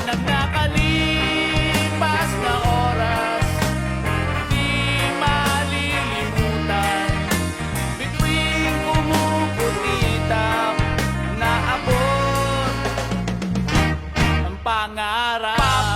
ng nakalipas na oras, di malilimutan. Bituing kumukutita, naabot ang pangarap.